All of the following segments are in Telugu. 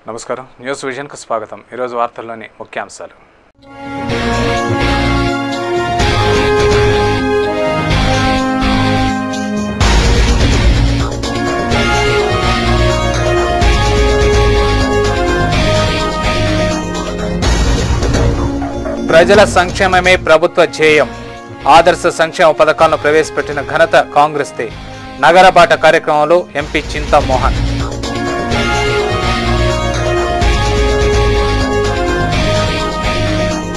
నమస్కారం న్యూస్ విజన్ కు స్వాగతం। ఈ రోజు వార్తల్లోని ముఖ్యాంశాలు। ప్రజల సంక్షేమమే ప్రభుత్వ ధ్యేయం। ఆదర్శ సంక్షేమ పథకాలను ప్రవేశపెట్టిన ఘనత కాంగ్రెస్దే। నగరబాట కార్యక్రమంలో ఎంపీ చింతా మోహన్।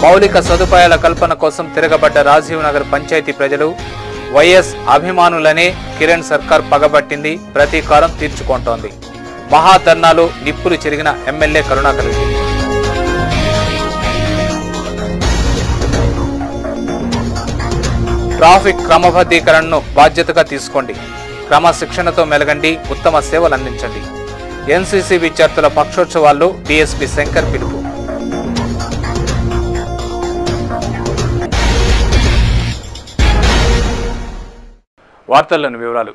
మౌలిక సదుపాయాల కల్పన కోసం తిరగబడ్డ రాజీవ్ నగర్ పంచాయతీ ప్రజలు వైఎస్ అభిమానులనే కిరణ్ సర్కార్ పగబట్టింది, ప్రతీకారం తీర్చుకుంటోంది। మహాధర్నాలో నిప్పులు చెరిగిన ఎమ్మెల్యే కరుణాకర్ రెడ్డి। ట్రాఫిక్ క్రమబద్ధీకరణను బాధ్యతగా తీసుకోండి, క్రమశిక్షణతో మెలగండి, ఉత్తమ సేవలు అందించండి। ఎన్సీసీ విద్యార్థుల పక్షోత్సవాల్లో డీఎస్పీ శంకర్ పిలుపు। వార్తల్లోని వివరాలు।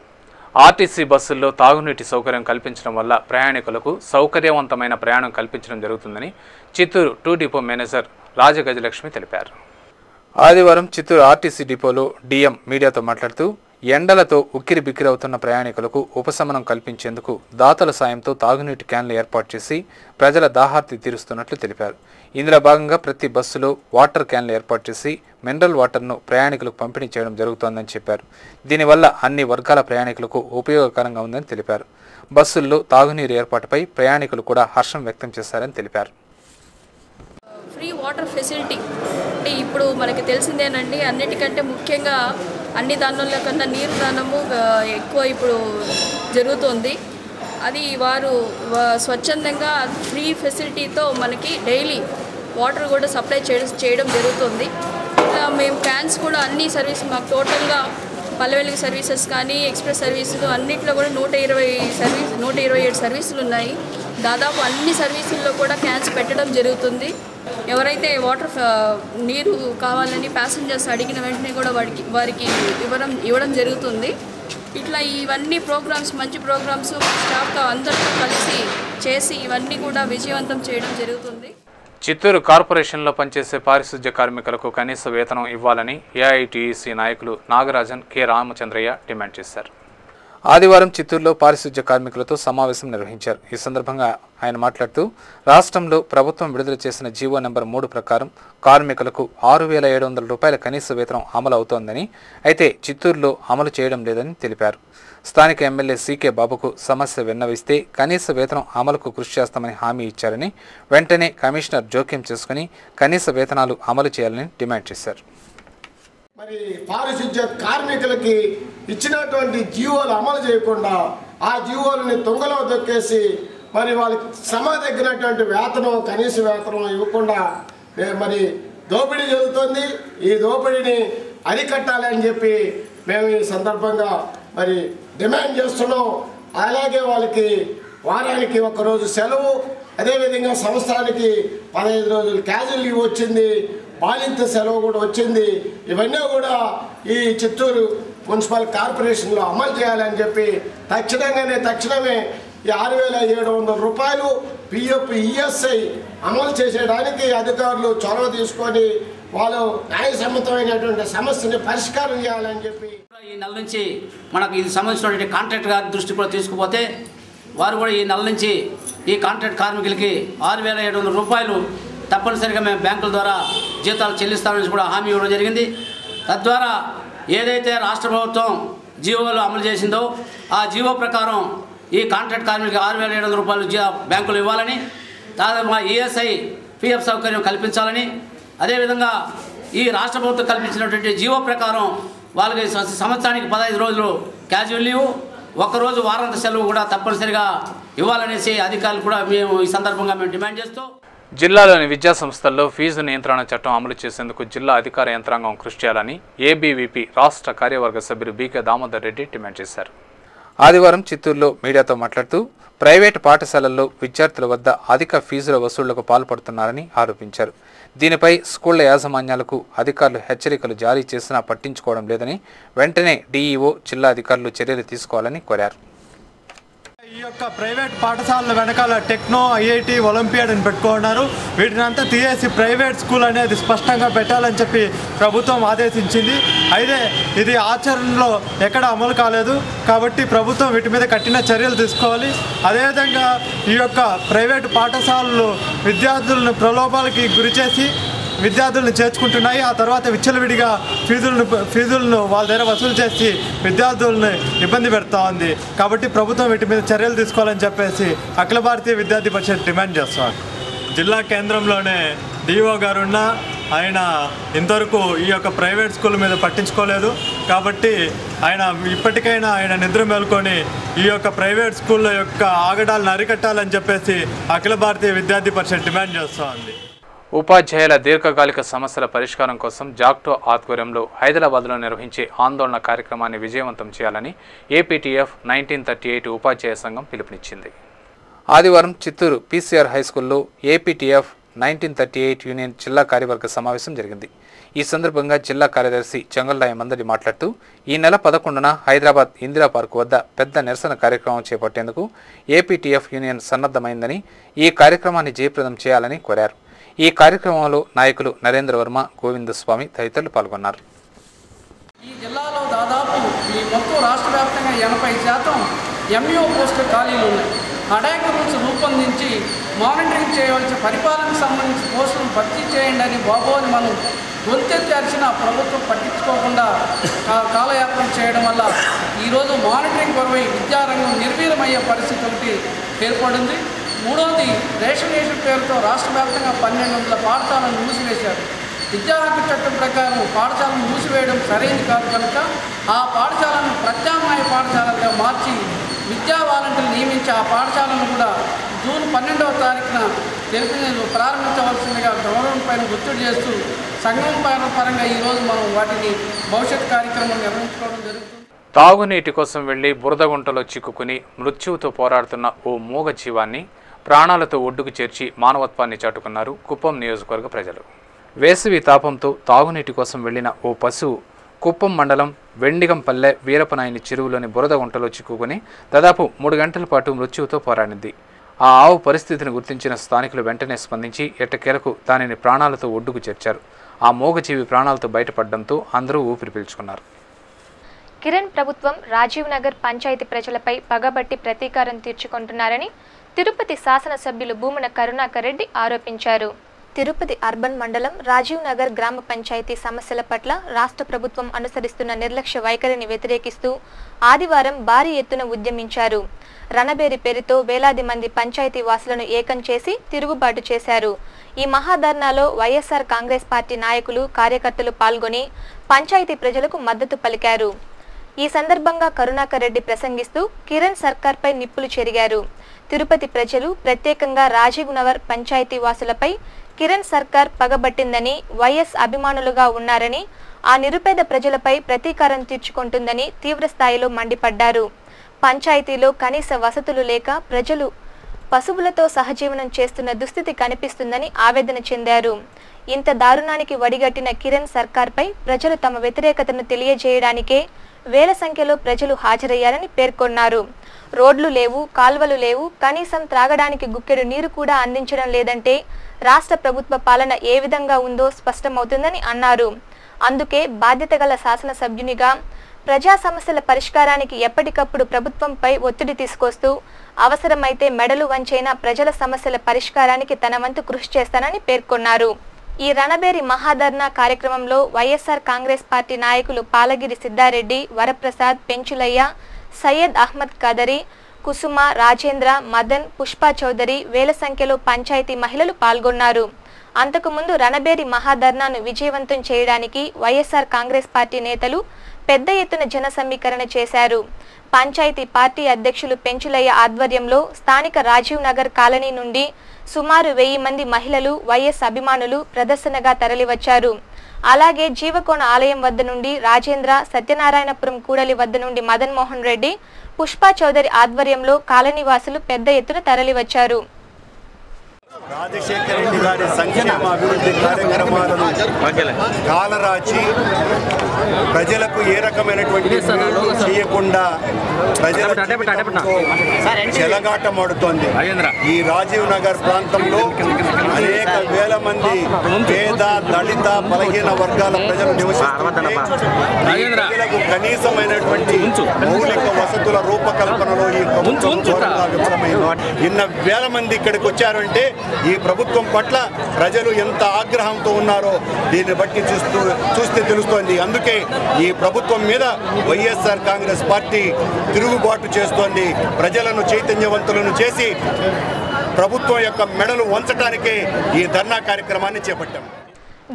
ఆర్టీసీ బస్సుల్లో తాగునీటి సౌకర్యం కల్పించడం వల్ల ప్రయాణికులకు సౌకర్యవంతమైన ప్రయాణం కల్పించడం జరుగుతుందని చిత్తూరు 2 డిపో మేనేజర్ రాజగజలక్ష్మి తెలిపారు। ఆదివారం చిత్తూరు ఆర్టీసీ డిపోలో డీఎం మీడియాతో మాట్లాడుతూ ఎండలతో ఉక్కిరి బిక్కిరవుతున్న ప్రయాణికులకు ఉపశమనం కల్పించేందుకు దాతల సాయంతో తాగునీటి క్యాన్లు ఏర్పాటు చేసి ప్రజల దాహార్తి తీరుస్తున్నట్లు తెలిపారు। ఇందులో భాగంగా ప్రతి బస్సులో వాటర్ క్యాన్లు ఏర్పాటు చేసి మినరల్ వాటర్ను ప్రయాణికులకు పంపిణీ చేయడం జరుగుతోందని చెప్పారు। దీనివల్ల అన్ని వర్గాల ప్రయాణికులకు ఉపయోగకరంగా ఉందని తెలిపారు। బస్సుల్లో తాగునీరు ఏర్పాటుపై ప్రయాణికులు కూడా హర్షం వ్యక్తం చేశారని తెలిపారు। ఫ్రీ వాటర్ ఫెసిలిటీ అంటే ఇప్పుడు మనకి తెలిసిందేనండి, అన్నిటికంటే ముఖ్యంగా అన్ని దానిలో కన్నా నీరు దానము ఎక్కువ ఇప్పుడు జరుగుతుంది। అది వారు స్వచ్ఛందంగా ఫ్రీ ఫెసిలిటీతో మనకి డైలీ వాటర్ కూడా సప్లై చేయడం జరుగుతుంది। ఇలా మేము క్యాన్స్ కూడా అన్ని సర్వీస్ మాకు టోటల్గా పల్లె సర్వీసెస్ కానీ ఎక్స్ప్రెస్ సర్వీసులు అన్నింటిలో కూడా 127 సర్వీసులు ఉన్నాయి। దాదాపు అన్ని సర్వీసుల్లో కూడా క్యాన్స్ పెట్టడం జరుగుతుంది। ఎవరైతే వాటర్ నీరు కావాలని ప్యాసింజర్స్ అడిగిన వెంటనే కూడా వారికి ఇవ్వడం జరుగుతుంది। ఇట్లా ఇవన్నీ ప్రోగ్రామ్స్ మంచి ప్రోగ్రామ్స్ స్టాఫ్తో అందరితో కలిసి చేసి ఇవన్నీ కూడా విజయవంతం చేయడం జరుగుతుంది। చిత్తూరు కార్పొరేషన్లో పనిచేసే పారిశుధ్య కార్మికులకు కనీస వేతనం ఇవ్వాలని ఏఐటీయూసీ నాయకులు నాగరాజన్ కె రామచంద్రయ్య డిమాండ్ చేశారు। ఆదివారం చిత్తూరులో పారిశుధ్య కార్మికులతో సమావేశం నిర్వహించారు। ఈ సందర్భంగా ఆయన మాట్లాడుతూ రాష్ట్రంలో ప్రభుత్వం విడుదల చేసిన జీవో నెంబర్ 3 ప్రకారం కార్మికులకు 6,700 రూపాయల కనీస వేతనం అమలు అవుతోందని, అయితే చిత్తూరులో అమలు చేయడం లేదని తెలిపారు। స్థానిక ఎమ్మెల్యే సీకే బాబుకు సమస్య విన్నవిస్తే కనీస వేతనం అమలుకు కృషి చేస్తామని హామీ ఇచ్చారని, వెంటనే కమిషనర్ జోక్యం చేసుకుని కనీస వేతనాలు అమలు చేయాలని డిమాండ్ చేశారు। మరి పారిశుధ్య కార్మికులకి ఇచ్చినటువంటి జీవోలు అమలు చేయకుండా ఆ జీవోలని తుంగలో దొక్కేసి మరి వాళ్ళకి శ్రమ తగ్గినటువంటి వేతనం కనీస వేతనం ఇవ్వకుండా మరి దోపిడీ జరుగుతుంది। ఈ దోపిడీని అరికట్టాలని చెప్పి మేము ఈ సందర్భంగా మరి డిమాండ్ చేస్తున్నాం। అలాగే వాళ్ళకి వారానికి 1 రోజు సెలవు, అదేవిధంగా సంవత్సరానికి 15 రోజులు క్యాజువల్ లీవ్ వచ్చింది, బాలింత సెలవు కూడా వచ్చింది। ఇవన్నీ కూడా ఈ చిత్తూరు మున్సిపల్ కార్పొరేషన్లో అమలు చేయాలని చెప్పి తక్షణమే ఈ 6,700 రూపాయలు పిఎఫ్ ఈఎస్ఐ అమలు చేసేయడానికి అధికారులు చొరవ తీసుకొని వాళ్ళు న్యాయసమ్మతమైనటువంటి సమస్యని పరిష్కారం చేయాలని చెప్పి ఈ నెల నుంచి మనకు ఇది సంబంధించినటువంటి కాంట్రాక్ట్ గారి దృష్టి కూడా తీసుకుపోతే వారు కూడా ఈ నెల నుంచి ఈ కాంట్రాక్ట్ కార్మికులకి 6,700 రూపాయలు తప్పనిసరిగా మేము బ్యాంకుల ద్వారా జీతాలు చెల్లిస్తామని కూడా హామీ ఇవ్వడం జరిగింది। తద్వారా ఏదైతే రాష్ట్ర ప్రభుత్వం జీవోలు అమలు చేసిందో ఆ జీవో ప్రకారం ఈ కాంట్రాక్ట్ కార్మికులకి 6,700 రూపాయలు బ్యాంకులు ఇవ్వాలని, దాదాపు ఈఎస్ఐ పిఎఫ్ సౌకర్యం కల్పించాలని, అదేవిధంగా ఈ రాష్ట్ర ప్రభుత్వం కల్పించినటువంటి జీవో ప్రకారం వాళ్ళకి సంవత్సరానికి 15 రోజులు క్యాజువల్ లీవ్, 1 రోజు వారాంత సెలవు కూడా తప్పనిసరిగా ఇవ్వాలనేసి అధికారులు కూడా మేము ఈ సందర్భంగా మేము డిమాండ్ చేస్తూ జిల్లాలోని విద్యా సంస్థల్లో ఫీజు నియంత్రణ చట్టం అమలు చేసేందుకు జిల్లా అధికార యంత్రాంగం కృషి చేయాలని ఏబీవీపీ రాష్ట్ర కార్యవర్గ సభ్యులు బీకే దామోదర్ రెడ్డి డిమాండ్ చేశారు। ఆదివారం చిత్తూరులో మీడియాతో మాట్లాడుతూ ప్రైవేటు పాఠశాలల్లో విద్యార్థుల వద్ద అధిక ఫీజుల వసూళ్లకు పాల్పడుతున్నారని ఆరోపించారు। దీనిపై స్కూళ్ల యాజమాన్యాలకు అధికారులు హెచ్చరికలు జారీ చేసినా పట్టించుకోవడం లేదని, వెంటనే డీఈఓ జిల్లా అధికారులు చర్యలు తీసుకోవాలని కోరారు। ఈ యొక్క ప్రైవేట్ పాఠశాలల వెనకాల టెక్నో, ఐఐటి, ఒలింపియాడ్ అని పెట్టుకున్నారు. వీటిని అంతా తీసేసి ప్రైవేట్ స్కూల్ అనేది స్పష్టంగా పెట్టాలని చెప్పి ప్రభుత్వం ఆదేశించింది. అయితే ఇది ఆచరణలో ఎక్కడ అమలు కాలేదు. కాబట్టి ప్రభుత్వం వీటి మీద కఠిన చర్యలు తీసుకోవాలి. అదేవిధంగా ఈ యొక్క ప్రైవేటు పాఠశాలలు విద్యార్థులను ప్రలోభాలకి గురిచేసి విద్యార్థులను చేర్చుకుంటున్నాయి. ఆ తర్వాత విచ్చలవిడిగా ఫీజులను వాళ్ళ దగ్గర వసూలు చేసి విద్యార్థులను ఇబ్బంది పెడతా ఉంది. కాబట్టి ప్రభుత్వం వీటి మీద చర్యలు తీసుకోవాలని చెప్పేసి అఖిల భారతీయ విద్యార్థి పరిషత్ డిమాండ్ చేస్తున్నారు. జిల్లా కేంద్రంలోనే డిఓ గారున్న ఆయన ఇంతవరకు ఈ యొక్క ప్రైవేట్ స్కూల్ మీద పట్టించుకోలేదు. కాబట్టి ఆయన ఇప్పటికైనా ఆయన నిద్ర మేల్కొని ఈ యొక్క ప్రైవేట్ స్కూళ్ళ యొక్క ఆగడాలను అరికట్టాలని చెప్పేసి అఖిల భారతీయ విద్యార్థి పరిషత్ డిమాండ్ చేస్తూ ఉంది. ఉపాధ్యాయుల దీర్ఘకాలిక సమస్యల పరిష్కారం కోసం జాక్టో ఆధ్వర్యంలో హైదరాబాద్లో నిర్వహించే ఆందోళన కార్యక్రమాన్ని విజయవంతం చేయాలని ఏపీటీఎఫ్ 1938 ఉపాధ్యాయ సంఘం పిలుపునిచ్చింది. ఆదివారం చిత్తూరు పీసీఆర్ హైస్కూల్లో ఏపీటీఎఫ్ 1938 యూనియన్ జిల్లా కార్యవర్గ సమావేశం జరిగింది. ఈ సందర్భంగా జిల్లా కార్యదర్శి చెంగల్రాయ మందడి మాట్లాడుతూ ఈ నెల 11న హైదరాబాద్ ఇందిరా పార్కు వద్ద పెద్ద నిరసన కార్యక్రమం చేపట్టేందుకు ఏపీటీఎఫ్ యూనియన్ సన్నద్ధమైందని, ఈ కార్యక్రమాన్ని జయప్రదం చేయాలని కోరారు. ఈ కార్యక్రమంలో నాయకులు నరేంద్ర వర్మ, గోవిందస్వామి తదితరులు పాల్గొన్నారు. ఈ జిల్లాలో దాదాపు ఈ మొత్తం రాష్ట్ర వ్యాప్తంగా 80% ఎంఈఓ పోస్టులు ఖాళీలు ఉన్నాయి. అడాక్ రూల్స్ రూపొందించి మానిటరింగ్ చేయవలసిన పరిపాలనకు సంబంధించిన పోస్టులను భర్తీ చేయండి అని బాబోని మనం గొంతెత్తి అరిచిన ప్రభుత్వం పట్టించుకోకుండా కాలయాపన చేయడం వల్ల ఈరోజు మానిటరింగ్ కొరవై విద్యారంగం నిర్వీర్యమయ్యే పరిస్థితి ఒకటి ఏర్పడింది. మూడవది రేషనేషన్ పేరుతో రాష్ట్ర వ్యాప్తంగా 1200 పాఠశాలను మూసివేశారు. విద్యా హక్కు చట్టం ప్రకారం పాఠశాలను మూసివేయడం సరైనది కాదు కనుక ఆ పాఠశాలను ప్రత్యామ్నాయ పాఠశాలలుగా మార్చి విద్యా వాలంటీర్లు నియమించి ఆ పాఠశాలను కూడా జూన్ 12వ తారీఖున ప్రారంభించవలసిందిగా గవర్నమెంట్ పైన ఒత్తిడి చేస్తూ సంఘం పరంగా ఈరోజు మనం వాటిని భవిష్యత్ కార్యక్రమం నిర్వహించుకోవడం జరుగుతుంది. తాగునీటి కోసం వెళ్లి బురదగుంటలో చిక్కుకుని మృత్యువుతో పోరాడుతున్న ఓ మూగ జీవాన్ని ప్రాణాలతో ఒడ్డుకు చేర్చి మానవత్వాన్ని చాటుకున్నారు కుప్పం నియోజకవర్గ ప్రజలు. వేసవి తాపంతో తాగునీటి కోసం వెళ్లిన ఓ పశువు కుప్పం మండలం వెండిగంపల్లె వీరపనాయని చెరువులోని బురదగుంటలో చిక్కుకుని దాదాపు 3 గంటల పాటు మృత్యువుతో పోరాడింది. ఆ ఆవు పరిస్థితిని గుర్తించిన స్థానికులు వెంటనే స్పందించి ఎట్టకేలకు దానిని ప్రాణాలతో ఒడ్డుకు చేర్చారు. ఆ మూగజీవి ప్రాణాలతో బయటపడడంతో అందరూ ఊపిరి పీల్చుకున్నారు. కిరణ్ ప్రభుత్వం రాజీవ్ నగర్ పంచాయతీ ప్రజలపై పగబట్టి ప్రతీకారం తీర్చుకుంటున్నారని తిరుపతి శాసనసభ్యులు భూమన కరుణాకర్ రెడ్డి ఆరోపించారు. తిరుపతి అర్బన్ మండలం రాజీవ్ నగర్ గ్రామ పంచాయతీ సమస్యల పట్ల రాష్ట్ర ప్రభుత్వం అనుసరిస్తున్న నిర్లక్ష్య వైఖరిని వ్యతిరేకిస్తూ ఆదివారం భారీ ఎత్తున ఉద్యమించారు. రణబేరి పేరుతో వేలాది మంది పంచాయతీ వాసులను ఏకం చేసి తిరుగుబాటు చేశారు. ఈ మహాధర్నాలో వైఎస్ఆర్ కాంగ్రెస్ పార్టీ నాయకులు, కార్యకర్తలు పాల్గొని పంచాయతీ ప్రజలకు మద్దతు పలికారు. ఈ సందర్భంగా కరుణాకర్ రెడ్డి ప్రసంగిస్తూ కిరణ్ సర్కార్పై నిప్పులు చెరిగారు. తిరుపతి ప్రజలు, ప్రత్యేకంగా రాజీవ్ నగర్ పంచాయతీ వాసులపై కిరణ్ సర్కార్ పగబట్టిందని, వైఎస్ అభిమానులుగా ఉన్నారని, ఆ నిరుపేద ప్రజలపై ప్రతీకారం తీర్చుకుంటుందని తీవ్రస్థాయిలో మండిపడ్డారు. పంచాయతీలో కనీస వసతులు లేక ప్రజలు పశువులతో సహజీవనం చేస్తున్న దుస్థితి కనిపిస్తుందని ఆవేదన చెందారు. ఇంత దారుణానికి వడిగట్టిన కిరణ్ సర్కార్పై ప్రజలు తమ వ్యతిరేకతను తెలియజేయడానికే వేల సంఖ్యలో ప్రజలు హాజరయ్యారని పేర్కొన్నారు. రోడ్లు లేవు, కాల్వలు లేవు, కనీసం త్రాగడానికి గుక్కెడు నీరు కూడా అందించడం లేదంటే రాష్ట్ర ప్రభుత్వ పాలన ఏ విధంగా ఉందో స్పష్టమవుతుందని అన్నారు. అందుకే బాధ్యత గల శాసనసభ్యునిగా ప్రజా సమస్యల పరిష్కారానికి ఎప్పటికప్పుడు ప్రభుత్వంపై ఒత్తిడి తీసుకొస్తూ అవసరమైతే మెడలు వంచైనా ప్రజల సమస్యల పరిష్కారానికి తన వంతు కృషి చేస్తానని పేర్కొన్నారు. ఈ రణబేరి మహాధర్నా కార్యక్రమంలో వైఎస్ఆర్ కాంగ్రెస్ పార్టీ నాయకులు పాలగిరి సిద్ధారెడ్డి, వరప్రసాద్, పెంచులయ్య, సయ్యద్ అహ్మద్ కదరి, కుసుమ, రాజేంద్ర, మదన్, పుష్పా చౌదరి, వేల సంఖ్యలో పంచాయతీ మహిళలు పాల్గొన్నారు. అంతకుముందు రణబేరి మహాధర్నాను విజయవంతం చేయడానికి వైఎస్ఆర్ కాంగ్రెస్ పార్టీ నేతలు పెద్ద ఎత్తున జన సమీకరణ చేశారు. పంచాయతీ పార్టీ అధ్యక్షులు పెంచులయ్య ఆధ్వర్యంలో స్థానిక రాజీవ్ నగర్ కాలనీ నుండి సుమారు 1000 మంది మహిళలు, వైఎస్ అభిమానులు ప్రదర్శనగా తరలివచ్చారు. అలాగే జీవకోణ ఆలయం వద్ద నుండి రాజేంద్ర, సత్యనారాయణపురం కూడలి వద్ద నుండి మదన్ మోహన్ రెడ్డి, పుష్పా చౌదరి ఆధ్వర్యంలో కాలనీవాసులు పెద్ద ఎత్తున తరలివచ్చారు. రాజశేఖర రెడ్డి గారి సంక్షేమ అభివృద్ధి కార్యక్రమాలను కాలరాచి ప్రజలకు ఏ రకమైనటువంటి చేయకుండా ప్రజల చెలగాటమాడుతోంది. ఈ రాజీవ్ నగర్ ప్రాంతంలో అనేక వేల మంది పేద, దళిత, బలహీన వర్గాల ప్రజలు నివసిస్తున్నారు. కనీసమైనటువంటి మౌలిక వసతుల రూపకల్పనలో ఈ ప్రభుత్వం విఫలమైంది. ఇన్న వేల మంది ఇక్కడికి వచ్చారంటే ఈ ప్రభుత్వం పట్ల ప్రజలు ఎంత ఆగ్రహంతో ఉన్నారో దీన్ని బట్టి చూస్తే తెలుస్తోంది. అందుకే ఈ ప్రభుత్వం మీద వైఎస్ఆర్ కాంగ్రెస్ పార్టీ తిరుగుబాటు చేస్తోంది. ప్రజలను చైతన్యవంతులను చేసి ప్రభుత్వం యొక్క మెడలు వంచడానికే ఈ ధర్నా కార్యక్రమాన్ని చేపట్టాం.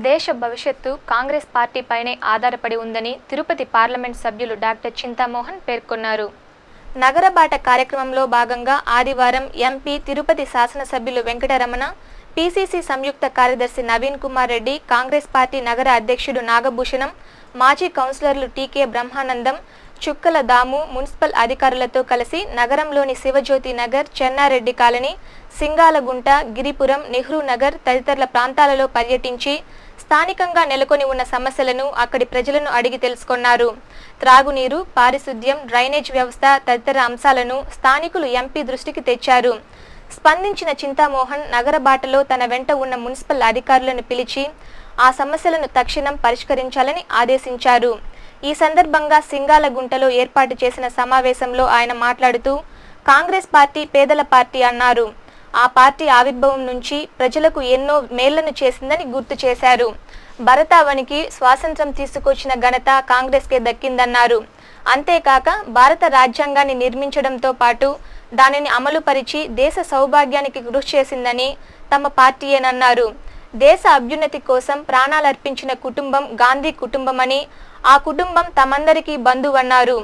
దేశ భవిష్యత్తు కాంగ్రెస్ పార్టీపైనే ఆధారపడి ఉందని తిరుపతి పార్లమెంట్ సభ్యులు డాక్టర్ చింతామోహన్ పేర్కొన్నారు. నగరబాట కార్యక్రమంలో భాగంగా ఆదివారం ఎంపీ తిరుపతి శాసనసభ్యులు వెంకటరమణ, పీసీసీ సంయుక్త కార్యదర్శి నవీన్ కుమార్ రెడ్డి, కాంగ్రెస్ పార్టీ నగర అధ్యక్షుడు నాగభూషణం, మాజీ కౌన్సిలర్లు టీకే బ్రహ్మానందం, చుక్కల దాము మున్సిపల్ అధికారులతో కలిసి నగరంలోని శివజ్యోతి నగర్, చెన్నారెడ్డి కాలనీ, సింగాలగుంట, గిరిపురం, నెహ్రూ నగర్ తదితరుల ప్రాంతాలలో పర్యటించి స్థానికంగా నెలకొని ఉన్న సమస్యలను అక్కడి ప్రజలను అడిగి తెలుసుకున్నారు. త్రాగునీరు, పారిశుద్ధ్యం, డ్రైనేజ్ వ్యవస్థ తదితర అంశాలను స్థానికులు ఎంపీ దృష్టికి తెచ్చారు. స్పందించిన చింతామోహన్ నగరబాటలో తన వెంట ఉన్న మున్సిపల్ అధికారులను పిలిచి ఆ సమస్యలను తక్షణం పరిష్కరించాలని ఆదేశించారు. ఈ సందర్భంగా సింగాలగుంటలో ఏర్పాటు చేసిన సమావేశంలో ఆయన మాట్లాడుతూ కాంగ్రెస్ పార్టీ పేదల పార్టీ అన్నారు. ఆ పార్టీ ఆవిర్భావం నుంచి ప్రజలకు ఎన్నో మేళ్లను చేసిందని గుర్తు చేశారు. భరతావనికి స్వాతంత్ర్యం తీసుకొచ్చిన ఘనత కాంగ్రెస్కే దక్కిందన్నారు. అంతేకాక భారత రాజ్యాంగాన్ని నిర్మించడంతో పాటు దానిని అమలుపరిచి దేశ సౌభాగ్యానికి కృషి చేసిందని తమ పార్టీయేనన్నారు. దేశ అభ్యున్నతి కోసం ప్రాణాలర్పించిన కుటుంబం గాంధీ కుటుంబమని, ఆ కుటుంబం తమందరికీ బంధువన్నారు.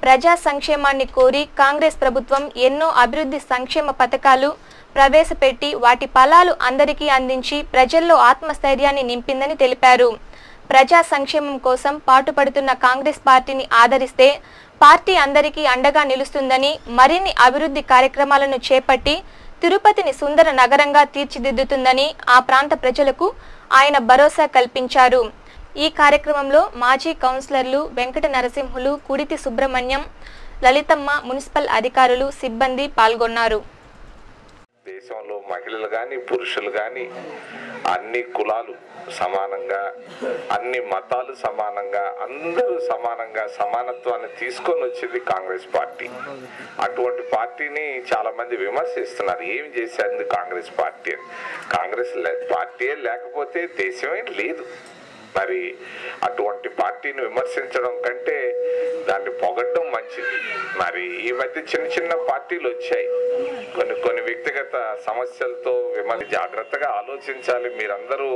ప్రజా సంక్షేమాన్ని కోరి కాంగ్రెస్ ప్రభుత్వం ఎన్నో అభివృద్ధి సంక్షేమ పథకాలు ప్రవేశపెట్టి వాటి ఫలాలు అందరికీ అందించి ప్రజల్లో ఆత్మస్థైర్యాన్ని నింపిందని తెలిపారు. ప్రజా సంక్షేమం కోసం పాటుపడుతున్న కాంగ్రెస్ పార్టీని ఆదరిస్తే పార్టీ అందరికీ అండగా నిలుస్తుందని, మరిన్ని అభివృద్ధి కార్యక్రమాలను చేపట్టి తిరుపతిని సుందర నగరంగా తీర్చిదిద్దుతుందని ఆ ప్రాంత ప్రజలకు ఆయన భరోసా కల్పించారు. ఈ కార్యక్రమంలో మాజీ కౌన్సిలర్లు వెంకట నరసింహులు, కుడితి సుబ్రహ్మణ్యం, లలితమ్మ, మున్సిపల్ అధికారులు, సిబ్బంది పాల్గొన్నారు. దేశంలో మహిళలు కానీ పురుషులు కానీ అన్ని కులాలు సమానంగా, అన్ని మతాలు సమానంగా, అందరూ సమానంగా సమానత్వాన్ని తీసుకొని వచ్చింది కాంగ్రెస్ పార్టీ. అటువంటి పార్టీని చాలా మంది విమర్శిస్తున్నారు. ఏమి చేశారు కాంగ్రెస్ పార్టీ అని. కాంగ్రెస్ పార్టీ లేకపోతే దేశమే లేదు. మరి అటువంటి పార్టీని విమర్శించడం కంటే దాన్ని పొగడ్డం మంచిది. మరి ఈ మధ్య చిన్న చిన్న పార్టీలు వచ్చాయి. కొన్ని వ్యక్తిగత సమస్యలతో మిమ్మల్ని జాగ్రత్తగా ఆలోచించాలి. మీరందరూ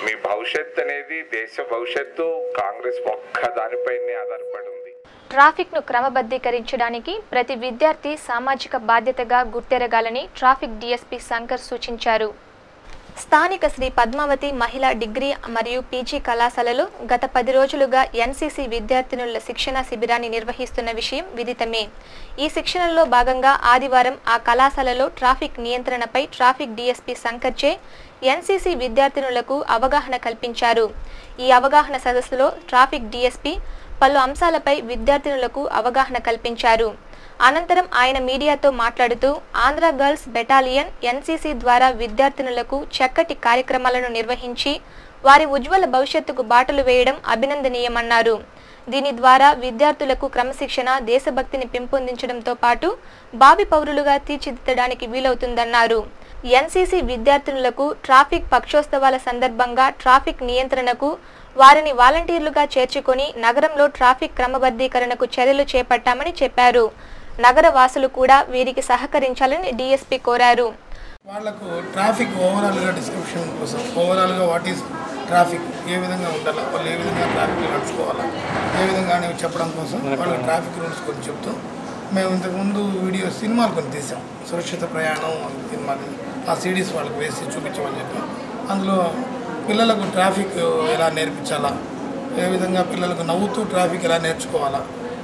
మీ భవిష్యత్తు అనేది, దేశ భవిష్యత్తు కాంగ్రెస్ ఒక్క దానిపైనే ఆధారపడి ఉంది. ట్రాఫిక్ ను క్రమబద్ధీకరించడానికి ప్రతి విద్యార్థి సామాజిక బాధ్యతగా గుర్తెరగాలని ట్రాఫిక్ డీఎస్పీ శంకర్ సూచించారు. స్థానిక శ్రీ పద్మావతి మహిళా డిగ్రీ మరియు పీజీ కళాశాలలో గత 10 రోజులుగా ఎన్సీసీ విద్యార్థినుల శిక్షణ శిబిరాన్ని నిర్వహిస్తున్న విషయం విదితమే. ఈ శిక్షణలో భాగంగా ఆదివారం ఆ కళాశాలలో ట్రాఫిక్ నియంత్రణపై ట్రాఫిక్ డీఎస్పీ శంకర్చే ఎన్సీసీ విద్యార్థినులకు అవగాహన కల్పించారు. ఈ అవగాహన సదస్సులో ట్రాఫిక్ డీఎస్పీ పలు అంశాలపై విద్యార్థినులకు అవగాహన కల్పించారు. అనంతరం ఆయన మీడియాతో మాట్లాడుతూ ఆంధ్ర గర్ల్స్ బెటాలియన్ ఎన్సీసీ ద్వారా విద్యార్థినులకు చక్కటి కార్యక్రమాలను నిర్వహించి వారి ఉజ్వల భవిష్యత్తుకు బాటలు వేయడం అభినందనీయమన్నారు. దీని ద్వారా విద్యార్థులకు క్రమశిక్షణ, దేశభక్తిని పెంపొందించడంతో పాటు భావి పౌరులుగా తీర్చిదిద్దడానికి వీలవుతుందన్నారు. ఎన్సీసీ విద్యార్థినులకు ట్రాఫిక్ పక్షోత్సవాల సందర్భంగా ట్రాఫిక్ నియంత్రణకు వారిని వాలంటీర్లుగా చేర్చుకొని నగరంలో ట్రాఫిక్ క్రమబద్ధీకరణకు చర్యలు చేపట్టామని చెప్పారు. నగర వాసులు కూడా వీరికి సహకరించాలని డీఎస్పీ కోరారు. వాళ్లకు ట్రాఫిక్ ఓవరాల్గా డిస్క్రిప్షన్ కోసం, ఓవరాల్గా వాట్ ఈస్ ట్రాఫిక్, ఏ విధంగా ఉండాలి, వాళ్ళు ఏ విధంగా ట్రాఫిక్ నడుచుకోవాలా, ఏ విధంగా అనేవి చెప్పడం కోసం వాళ్ళకి ట్రాఫిక్ రూల్స్ కొన్ని చెప్తూ మేము ఇంతకుముందు సినిమాలు కొన్ని తీసాం. సురక్షిత ప్రయాణం సినిమాలు, ఆ సిడీస్ వాళ్ళకి వేసి చూపించమని చెప్పాం. అందులో పిల్లలకు ట్రాఫిక్ ఎలా నేర్పించాలా, ఏ విధంగా పిల్లలకు నవ్వుతూ ట్రాఫిక్ ఎలా నేర్చుకోవాలా,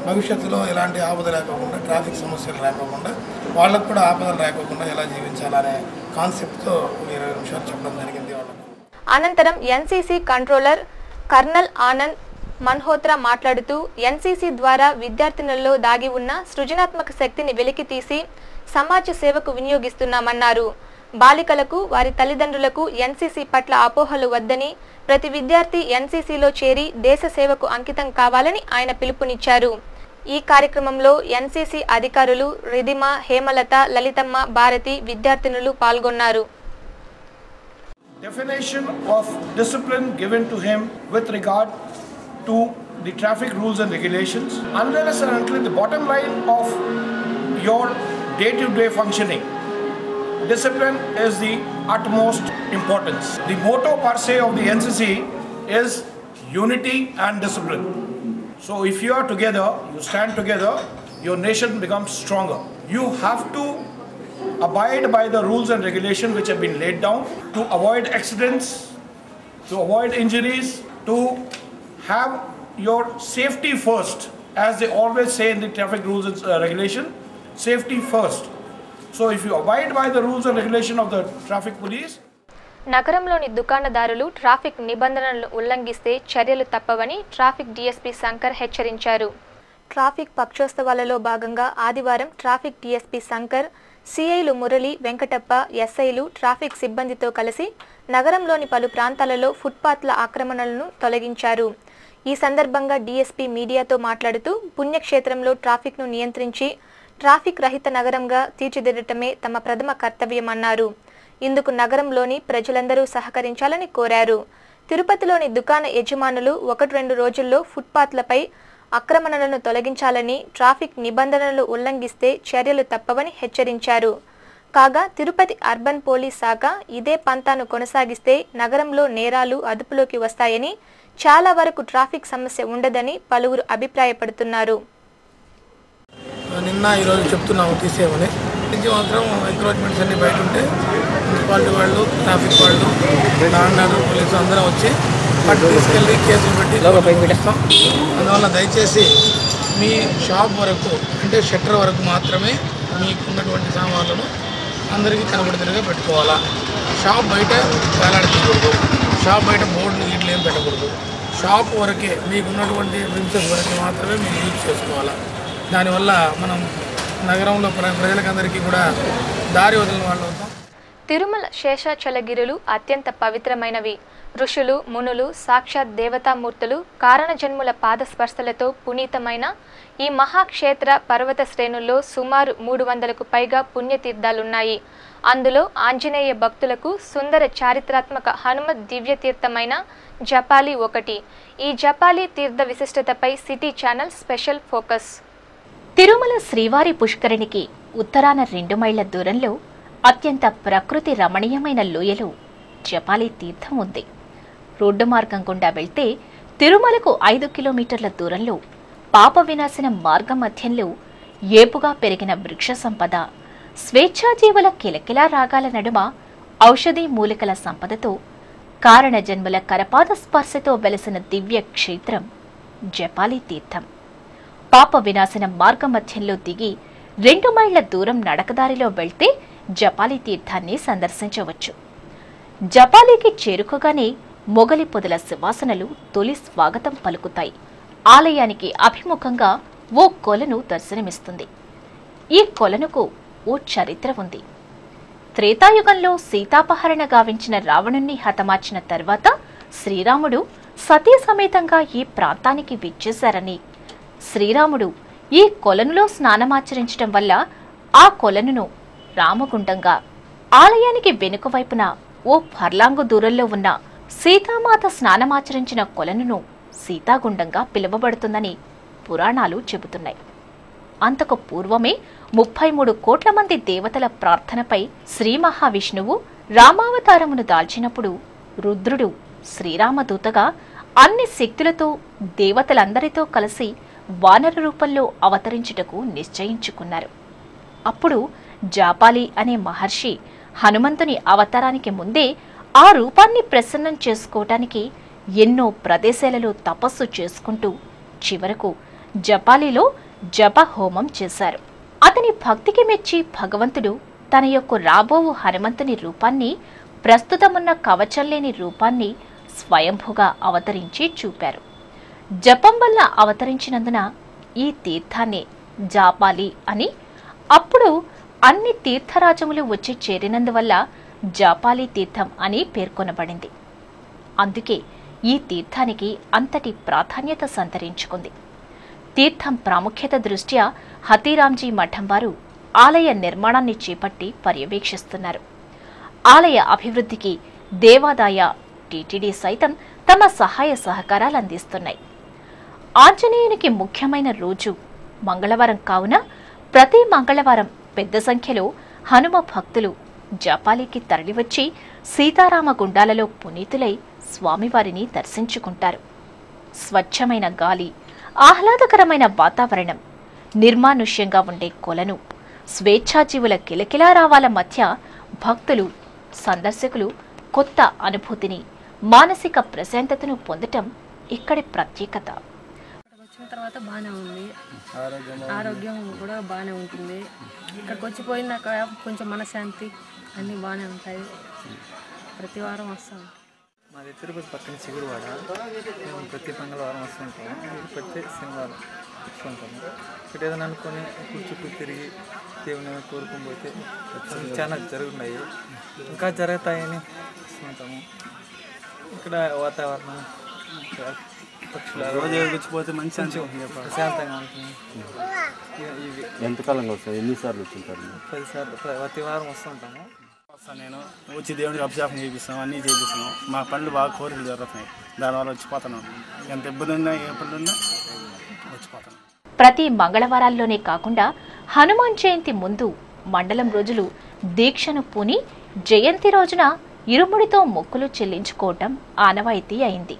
భవిష్యత్తులో ఎలాంటి ఆపద రాకోకుండా, ట్రాఫిక్ సమస్యలు రాకోకుండా, వాళ్ళకు కూడా ఆపదలు రాకోకుండా ఎలా జీవించాలనే కాన్సెప్ట్తో 20 నిమిషాలు చెప్పడం జరిగింది వాళ్ళకు. అనంతరం NCC controller colonel Anand Malhotra మాట్లాడుతూ ఎన్సీసీ ద్వారా విద్యార్థినుల్లో దాగి ఉన్న సృజనాత్మక శక్తిని వెలికితీసి సమాజ సేవకు వినియోగిస్తున్నామన్నారు. బాలికలకు వారి తల్లిదండ్రులకు ఎన్సీసీ పట్ల అపోహలు వద్దని ప్రతి విద్యార్థి ఎన్సీసీలో చేరి దేశ సేవకు అంకితం కావాలని ఆయన పిలుపునిచ్చారు. ఈ కార్యక్రమంలో ఎన్సీసీ అధికారులు రిధిమ, హేమలత, లలితమ్మ, భారతి, విద్యార్థినులు పాల్గొన్నారు. Definition of discipline given to him with regard to the traffic rules and regulations, unless and until the bottom line of your day-to-day functioning, discipline is the utmost importance. The motto per se of the NCC is unity and discipline. So if you are together, you stand together, your nation becomes stronger. You have to abide by the rules and regulations which have been laid down to avoid accidents, to avoid injuries, to have your safety first, as they always say in the traffic rules and regulation, safety first. So if you abide by the rules and regulation of the traffic police. నగరంలోని దుకాణదారులు ట్రాఫిక్ నిబంధనలను ఉల్లంఘిస్తే చర్యలు తప్పవని ట్రాఫిక్ డీఎస్పీ శంకర్ హెచ్చరించారు. ట్రాఫిక్ పక్షోత్సవాలలో భాగంగా ఆదివారం ట్రాఫిక్ డీఎస్పీ శంకర్, సిఐలు మురళి, వెంకటప్ప, ఎస్ఐలు ట్రాఫిక్ సిబ్బందితో కలిసి నగరంలోని పలు ప్రాంతాలలో ఫుట్పాత్ల ఆక్రమణలను తొలగించారు. ఈ సందర్భంగా డీఎస్పీ మీడియాతో మాట్లాడుతూ పుణ్యక్షేత్రంలో ట్రాఫిక్ను నియంత్రించి ట్రాఫిక్ రహిత నగరంగా తీర్చిదిద్దటమే తమ ప్రథమ కర్తవ్యమన్నారు. ఇందుకు నగరంలోని ప్రజలందరూ సహకరించాలని కోరారు. తిరుపతిలోని దుకాణ యజమానులు 1-2 రోజుల్లో ఫుట్పాత్లపై ఆక్రమణలను తొలగించాలని, ట్రాఫిక్ నిబంధనలు ఉల్లంఘిస్తే చర్యలు తప్పవని హెచ్చరించారు. కాగా తిరుపతి అర్బన్ పోలీస్ శాఖ ఇదే పంతాను కొనసాగిస్తే నగరంలో నేరాలు అదుపులోకి వస్తాయని, చాలా వరకు ట్రాఫిక్ సమస్య ఉండదని పలువురు అభిప్రాయపడుతున్నారు. నిన్న ఈరోజు చెప్తున్నాము తీసేయమని, నుంచి మాత్రం ఎంక్రోచ్మెంట్స్ అన్ని బయట ఉంటే మున్సిపాలిటీ వాళ్ళు, ట్రాఫిక్ వాళ్ళు, లాండ్ పోలీసు అందరం వచ్చి పట్టు తీసుకెళ్ళి కేసులు పెట్టి పెట్టిస్తాం. అందువల్ల దయచేసి మీ షాప్ వరకు, అంటే షట్టర్ వరకు మాత్రమే మీకున్నటువంటి సామాన్లను అందరికీ కనబడితేగా పెట్టుకోవాలా. షాప్ బయట వేలాడకూడదు, షాప్ బయట బోర్డులు వీటిలు ఏం పెట్టకూడదు. షాప్ వరకే మీకున్నటువంటి ప్రిన్సెస్ వరకే మాత్రమే మీరు యూజ్ చేసుకోవాలా. దానివల్ల మనం నగరంలో ప్రజలకందరికీ కూడా దారి వదిలిన వాళ్ళు అవుతాం. తిరుమల శేషాచలగిరులు అత్యంత పవిత్రమైనవి. ఋషులు, మునులు, సాక్షాత్ దేవతామూర్తులు, కారణజన్ముల పాదస్పర్శలతో పునీతమైన ఈ మహాక్షేత్ర పర్వత శ్రేణుల్లో సుమారు 300కు పైగా పుణ్యతీర్థాలున్నాయి. అందులో ఆంజనేయ భక్తులకు సుందర చారిత్రాత్మక హనుమత్ దివ్యతీర్థమైన జపాలి ఒకటి. ఈ జపాలి తీర్థ విశిష్టతపై city channel special focus. Tirumala శ్రీవారి పుష్కరిణికి ఉత్తరాన 2 మైళ్ల దూరంలో అత్యంత ప్రకృతి రమణీయమైన లోయలో జపాలి తీర్థం ఉంది. రోడ్డు మార్గం గుండా వెళ్తే తిరుమలకు 5 కిలోమీటర్ల దూరంలో పాప వినాశన మార్గం మధ్యంలో ఏపుగా పెరిగిన వృక్ష సంపద, స్వేచ్ఛాజీవుల కిలకిలా రాగాల నడుమ ఔషధీ మూలికల సంపదతో కారణజన్ముల కరపాద స్పర్శతో వెలసిన దివ్య క్షేత్రం జపాలి తీర్థం. పాప వినాశన మార్గ మధ్యంలో దిగి 2 మైళ్ల దూరం నడకదారిలో వెళ్తే జపాలి తీర్థాన్ని సందర్శించవచ్చు. జపాలికి చేరుకోగానే మొగలి పొదల సువాసనలు తొలి స్వాగతం పలుకుతాయి. ఆలయానికి అభిముఖంగా ఓ కొలను దర్శనమిస్తుంది. ఈ కొలనుకు ఓ చరిత్ర ఉంది. త్రేతాయుగంలో సీతాపహరణ గావించిన రావణుణ్ణి హతమార్చిన తర్వాత శ్రీరాముడు సతీ సమేతంగా ఈ ప్రాంతానికి విచ్చేశారని, శ్రీరాముడు ఈ కొలనులో స్నానమాచరించడం వల్ల ఆ కొలనును రామగుండంగా, ఆలయానికి వెనుక వైపున ఓ ఫర్లాంగు దూరంలో ఉన్న సీతామాత స్నానమాచరించిన కొలనును సీతాగుండంగా పిలువబడుతుందని పురాణాలు చెబుతున్నాయి. అంతకు పూర్వమే 33 కోట్ల మంది దేవతల ప్రార్థనపై శ్రీ మహావిష్ణువు రామావతారమును దాల్చినప్పుడు రుద్రుడు శ్రీరామదూతగా అన్ని శక్తులతో దేవతలందరితో కలిసి వానర రూపంలో అవతరించుటకు నిశ్చయించుకున్నారు. అప్పుడు జాపాలి అనే మహర్షి హనుమంతుని అవతారానికి ముందే ఆ రూపాన్ని ప్రసన్నం చేసుకోవటానికి ఎన్నో ప్రదేశాలలో తపస్సు చేసుకుంటూ చివరకు జపాలిలో జప హోమం చేశారు. అతని భక్తికి మెచ్చి భగవంతుడు తన యొక్క రాబోవు హనుమంతుని రూపాన్ని ప్రస్తుతమున్న కవచం లేని రూపాన్ని స్వయంభుగా అవతరించి చూపారు. జపం వల్ల అవతరించినందున ఈ తీర్థాన్ని జాపాలి అని, అప్పుడు అన్ని తీర్థరాజములు వచ్చి చేరినందువల్ల జాపాలి తీర్థం అని పేర్కొనబడింది. అందుకే ఈ తీర్థానికి అంతటి ప్రాధాన్యత సంతరించుకుంది. తీర్థం ప్రాముఖ్యత దృష్ట్యా హతీరాంజీ మఠం వారు ఆలయ నిర్మాణాన్ని చేపట్టి పర్యవేక్షిస్తున్నారు. ఆలయ అభివృద్ధికి దేవాదాయ, టీటీడీ సైతం తమ సహాయ సహకారాలు అందిస్తున్నాయి. ఆంజనేయునికి ముఖ్యమైన రోజు మంగళవారం కావున ప్రతి మంగళవారం పెద్ద సంఖ్యలో హనుమ భక్తులు జపాలికి తరలివచ్చి సీతారామ గుండాలలో పునీతులై స్వామివారిని దర్శించుకుంటారు. స్వచ్ఛమైన గాలి, ఆహ్లాదకరమైన వాతావరణం, నిర్మానుష్యంగా ఉండే కొలను, స్వేచ్ఛాజీవుల కిలకిలారావాల మధ్య భక్తులు, సందర్శకులు కొత్త అనుభూతిని, మానసిక ప్రశాంతతను పొందటం ఇక్కడి ప్రత్యేకత. వచ్చిన తర్వాత బాగానే ఉంది, ఆరోగ్యం కూడా బాగానే ఉంటుంది. ఇక్కడికి వచ్చిపోయినాక కొంచెం మనశ్శాంతి అన్నీ బాగానే ఉంటాయి. ప్రతి వారం వస్తాం. మాది తిరుపతి పక్కన చిగురువాడ. మేము ప్రతి మంగళవారం వస్తుంటాము. ప్రతి శనివారం వస్తుంటాము. ఇక్కడ ఏదైనా అనుకొని చుట్టూ తిరిగి దేవుని కోరుకుని పోతే చాలా జరుగుతున్నాయి, ఇంకా జరుగుతాయని వస్తుంటాము. ఇక్కడ వాతావరణం, పక్షుల రోజు వచ్చిపోతే మంచి ప్రశాంతంగా ఉంటుంది. ఎంతకాలంగా వస్తాయి? ఎన్నిసార్లు వచ్చింటారు? 10 సార్లు ప్రతి వారం వస్తుంటాము. నేను వచ్చి దేవుడికి అభిషేకం చేపిస్తాం, అన్నీ చేపిస్తున్నాం. మా పనులు బాగా కోరికలు జరుగుతున్నాయి, దానివల్ల వచ్చిపోతున్నాం. ఎంత ఇబ్బంది ఉన్నా ఏ పనులు ఉన్నా వచ్చిపోతున్నాం. ప్రతి మంగళవారాల్లోనే కాకుండా హనుమాన్ జయంతి ముందు మండలం రోజులు దీక్షను పూని జయంతి రోజున ఇరుముడితో మొక్కులు చెల్లించుకోవటం ఆనవాయితీ అయింది.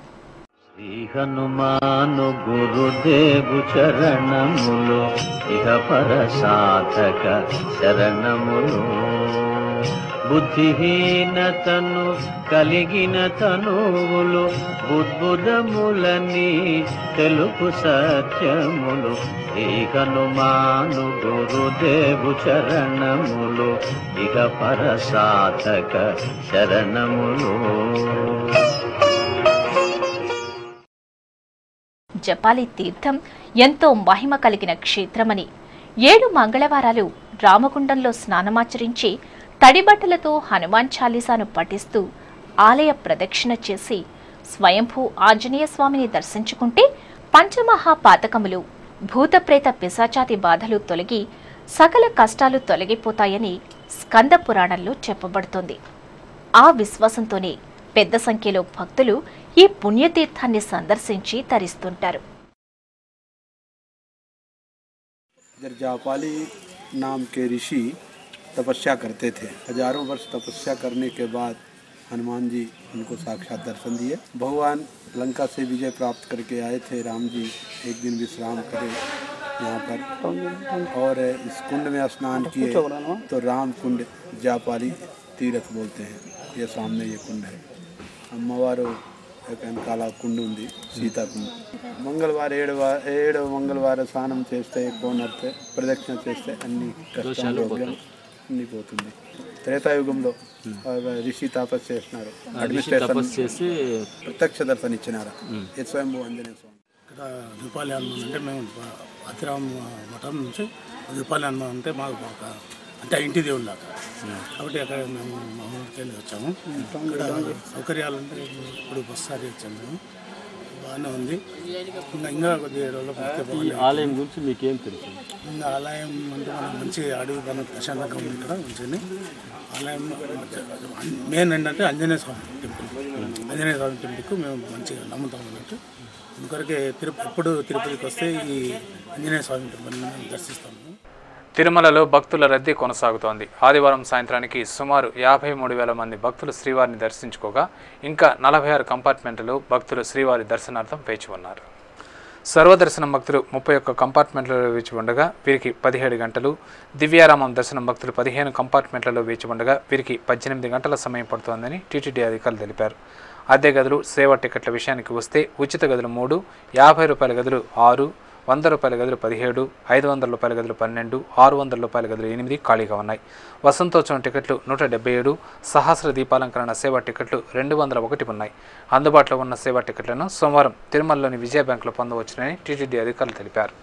శ్రీ హనుమాను గురుదేవు చరణములు ఇహ పర సాధక శరణములు. బుద్ధిహీనతను కలిగిన తనువులు బుద్బుదములని తెలుపు సత్యములు. శ్రీ హనుమాను గురుదేవు చరణములు ఇహ పర సాధక శరణములు. జపాలి తీర్థం ఎంతో మహిమ కలిగిన క్షేత్రమని, 7 మంగళవారాలు రామగుండంలో స్నానమాచరించి తడిబట్టలతో హనుమాన్ చాలీసాను పఠిస్తూ ఆలయ ప్రదక్షిణ చేసి స్వయంభూ ఆంజనేయ స్వామిని దర్శించుకుంటే పంచమహాపాతకములు, భూతప్రేత పిశాచాతి బాధలు తొలగి సకల కష్టాలు తొలగిపోతాయని స్కంద పురాణంలో చెప్పబడుతోంది. ఆ విశ్వాసంతోనే పెద్ద సంఖ్యలో భక్తులు ఈ పుణ్యతీర్థాన్ని సందర్శించి తరిస్తుంటారు. जापाली नाम के ऋषि तपस्या करते थे। हजारों वर्ष तपस्या करने के बाद हनुमान जी उनको साक्षात दर्शन दिए। भगवान लंका से विजय प्राप्त करके आए थे। राम जी एक दिन विश्राम करे यहाँ पर और इस कुंड में स्नान किए तो राम कुंड जापाली तीर्थ बोलते हैं। ये सामने ये कुंड है। अम्मवारो వెనకాల కుండు ఉంది, సీతాకుండు. మంగళవారం 7వ మంగళవారం స్నానం చేస్తే, కోనర్తే ప్రదక్షిణ చేస్తే అన్ని కష్టాలు అన్ని పోతుంది. త్రేతాయుగంలో ఋషి తపస్సు చేసినారు, అడ్మినిస్ట్రేషన్ చేసి ప్రత్యక్ష దర్శనం ఇచ్చినారు స్వయంభూ ఆంజనేయ స్వామి. ఇక్కడ దీపావళి హనుమాన్ అంటే మేము అతిరామ మఠం నుంచి దీపావళి హనుమాన్ అంటే మాకు అంటే ఇంటి దేవుడు లాగా, కాబట్టి అక్కడ మేము మా ఊరికి వెళ్ళి వచ్చాము. ఇక్కడ సౌకర్యాలు అంటే ఇప్పుడు బస్సారి వచ్చాము, మేము బాగానే ఉంది. ఇంకా కొద్దిగా డెవలప్. ఆలయం గురించి మీకేం తెలుసు? ఇంకా ఆలయం అంటే మనకు మంచి అడవి పని ప్రశాంతంగా ఉంది. ఇక్కడ మంచిగా ఆలయం మెయిన్ ఏంటంటే ఆంజనేయ స్వామి టెంపుల్. ఆంజనేయ స్వామి టెంపుల్కు మేము మంచిగా నమ్ముతాం అన్నట్టు. అందుకొరకే ఎప్పుడు తిరుపతికి వస్తే ఈ ఆంజనేయ స్వామి టెంపుల్ని దర్శిస్తాము. తిరుమలలో భక్తుల రద్దీ కొనసాగుతోంది. ఆదివారం సాయంత్రానికి సుమారు 53,000 మంది భక్తులు శ్రీవారిని దర్శించుకోగా ఇంకా 46 కంపార్ట్మెంట్లలో భక్తులు శ్రీవారి దర్శనార్థం వేచి ఉన్నారు. సర్వదర్శనం భక్తులు 31 కంపార్ట్మెంట్లలో వేచి ఉండగా వీరికి 17 గంటలు, దివ్యారామం దర్శనం భక్తులు 15 కంపార్ట్మెంట్లలో వేచి ఉండగా వీరికి 18 గంటల సమయం పడుతోందని టీటీడీ అధికారులు తెలిపారు. అద్దె గదులు, సేవా టికెట్ల విషయానికి వస్తే ఉచిత గదులు 3, 50 రూపాయల గదులు 6, 100 రూపాయల గదులు 17, 500 రూపాయల గదులు 12, 600 రూపాయల గదులు 8 ఖాళీగా ఉన్నాయి. వసంతోత్సవం టికెట్లు 177, సహస్ర దీపాలంకరణ సేవా టికెట్లు 201 ఉన్నాయి. అందుబాటులో ఉన్న సేవా టికెట్లను సోమవారం తిరుమలలోని విజయ బ్యాంకులో పొందవచ్చునని టీటీడీ అధికారులు తెలిపారు.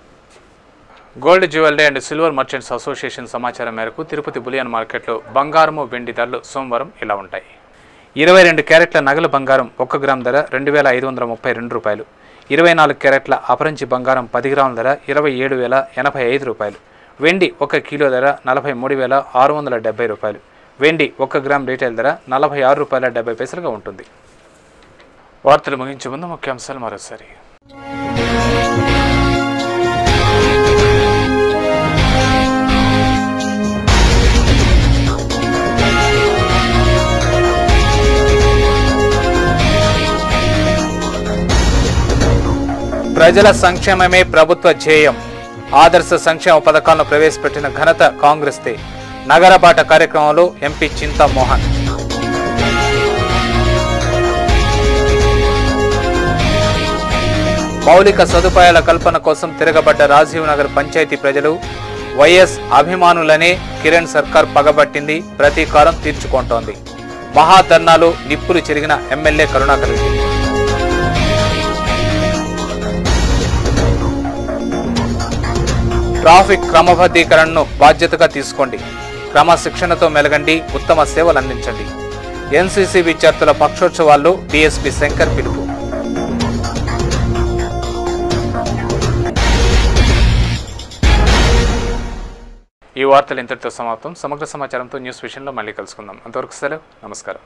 Gold jewellery and silver merchants association సమాచారం మేరకు తిరుపతి బులియన్ మార్కెట్లో బంగారము వెండి ధరలు సోమవారం ఇలా ఉంటాయి. 22 క్యారెట్ల నగల బంగారం 1 గ్రామ్ ధర 2532 రూపాయలు. 24 క్యారెట్ల అపరంజి బంగారం 10 గ్రాముల ధర 27,085 రూపాయలు. వెండి 1 కిలో ధర 43,670 రూపాయలు. వెండి 1 గ్రామ్ రీటైల్ ధర 46 రూపాయల 70 పైసలుగా ఉంటుంది. వార్తలు ముగించే ముందు ముఖ్యాంశాలు మరోసారి. ప్రజల సంక్షేమమే ప్రభుత్వ ధ్యేయం. ఆదర్శ సంక్షేమ పథకాలను ప్రవేశపెట్టిన ఘనత కాంగ్రెస్దే. నగరబాట కార్యక్రమంలో ఎంపీ చింతామోహన్. మౌలిక సదుపాయాల కల్పన కోసం తిరగబడ్డ రాజీవ్ నగర్ పంచాయతీ ప్రజలు వైఎస్ అభిమానులనే కిరణ్ సర్కార్ పగబట్టింది, ప్రతీకారం తీర్చుకుంటోంది. మహాధర్నాలు నిప్పులు చెరిగిన ఎమ్మెల్యే కరుణాకర్ రెడ్డి. ట్రాఫిక్ క్రమబద్ధీకరణను బాధ్యతగా తీసుకోండి, క్రమశిక్షణతో మెలగండి, ఉత్తమ సేవలు అందించండి. ఎన్సీసీ విద్యార్థుల పక్షోత్సవాల్లో డీఎస్పీ శంకర్ పిలుపు. ఈ వార్తలు ఇంతటితో సమాప్తం. సమగ్ర సమాచారంతో న్యూస్ విషయంలో మళ్ళీ కలుసుకుందాం. అంతవరకు సెలవు. నమస్కారం.